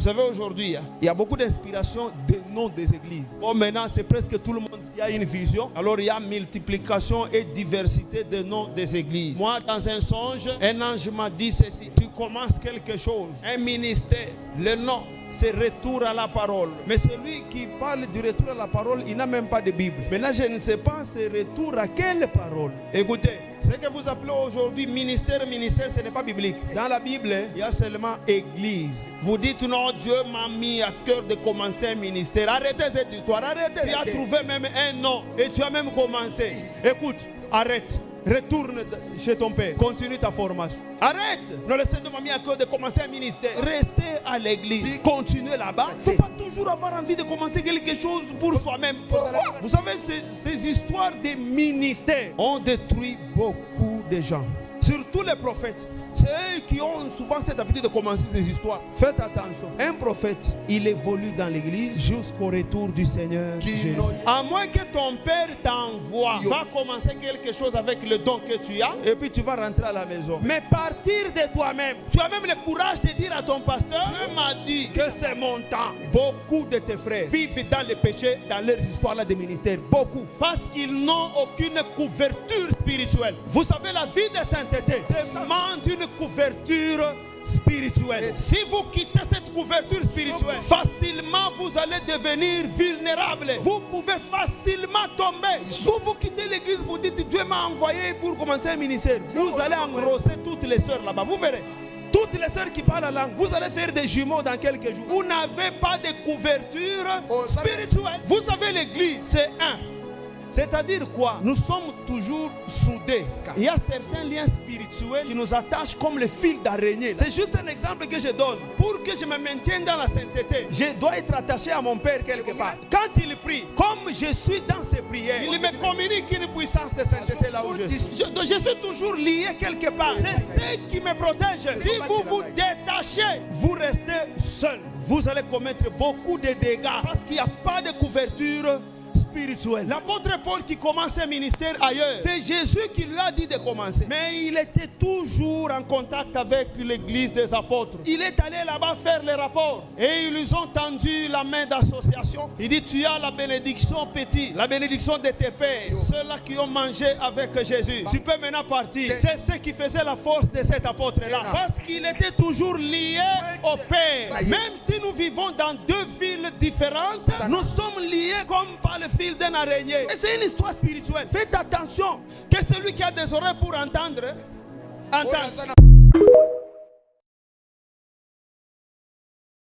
savez, aujourd'hui, il y a beaucoup d'inspiration des noms des églises. Bon, maintenant, c'est presque tout le monde qui a une vision. Alors, il y a multiplication et diversité des noms des églises. Moi, dans un songe, un ange m'a dit ceci. Tu commences quelque chose, un ministère, le nom, c'est retour à la parole. Mais celui qui parle du retour à la parole, il n'a même pas de Bible. Maintenant, je ne sais pas c'est retour à quelle parole. Écoutez, ce que vous appelez aujourd'hui ministère, ce n'est pas biblique. Dans la Bible, il y a seulement église. Vous dites non, Dieu m'a mis à cœur de commencer un ministère. Arrêtez cette histoire, arrêtez. Tu as trouvé même un nom et tu as même commencé. Écoute, arrête. Retourne chez ton père. Continue ta formation. Arrête. Ne laissez pas mis à cœur de commencer un ministère. Restez à l'église. Continuez là-bas. Il ne faut pas toujours avoir envie de commencer quelque chose pour soi-même. Pourquoi? Vous savez, ces histoires de ministères ont détruit beaucoup de gens. Surtout les prophètes. C'est eux qui ont souvent cette habitude de commencer ces histoires. Faites attention. Un prophète, il évolue dans l'église jusqu'au retour du Seigneur Jésus. À moins que ton père t'envoie, va commencer quelque chose avec le don que tu as, et puis tu vas rentrer à la maison. Mais partir de toi-même, tu as même le courage de dire à ton pasteur, Dieu m'a dit que c'est mon temps. Beaucoup de tes frères vivent dans le péché, dans leur histoire là de ministère. Beaucoup. Parce qu'ils n'ont aucune couverture spirituelle. Vous savez, la vie de sainteté demande une couverture spirituelle. Si vous quittez cette couverture spirituelle, facilement vous allez devenir vulnérable. Vous pouvez facilement tomber. Si vous quittez l'église, vous dites Dieu m'a envoyé pour commencer un ministère. Vous allez engrosser toutes les sœurs là-bas. Vous verrez. Toutes les sœurs qui parlent la langue, vous allez faire des jumeaux dans quelques jours. Vous n'avez pas de couverture spirituelle. Vous savez, l'église, c'est un. C'est-à-dire quoi? Nous sommes toujours soudés. Il y a certains liens spirituels qui nous attachent comme le fil d'araignée. C'est juste un exemple que je donne. Pour que je me maintienne dans la sainteté, je dois être attaché à mon Père quelque part. Quand il prie, comme je suis dans ses prières, il me communique une puissance de sainteté là où je suis. Je suis toujours lié quelque part. C'est ce qui me protège. Si vous vous détachez, vous restez seul. Vous allez commettre beaucoup de dégâts parce qu'il n'y a pas de couverture spirituel. L'apôtre Paul qui commence un ministère ailleurs, c'est Jésus qui lui a dit de commencer. Mais il était toujours en contact avec l'église des apôtres. Il est allé là-bas faire les rapports et ils lui ont tendu la main d'association. Il dit tu as la bénédiction petit, la bénédiction de tes pères, ceux-là qui ont mangé avec Jésus. Tu peux maintenant partir. C'est ce qui faisait la force de cet apôtre-là. Parce qu'il était toujours lié au Père. Même si nous vivons dans deux villes différentes, nous sommes liés comme par le fil d'un araignée. Et c'est une histoire spirituelle. Faites attention que celui qui a des oreilles pour entendre, entende.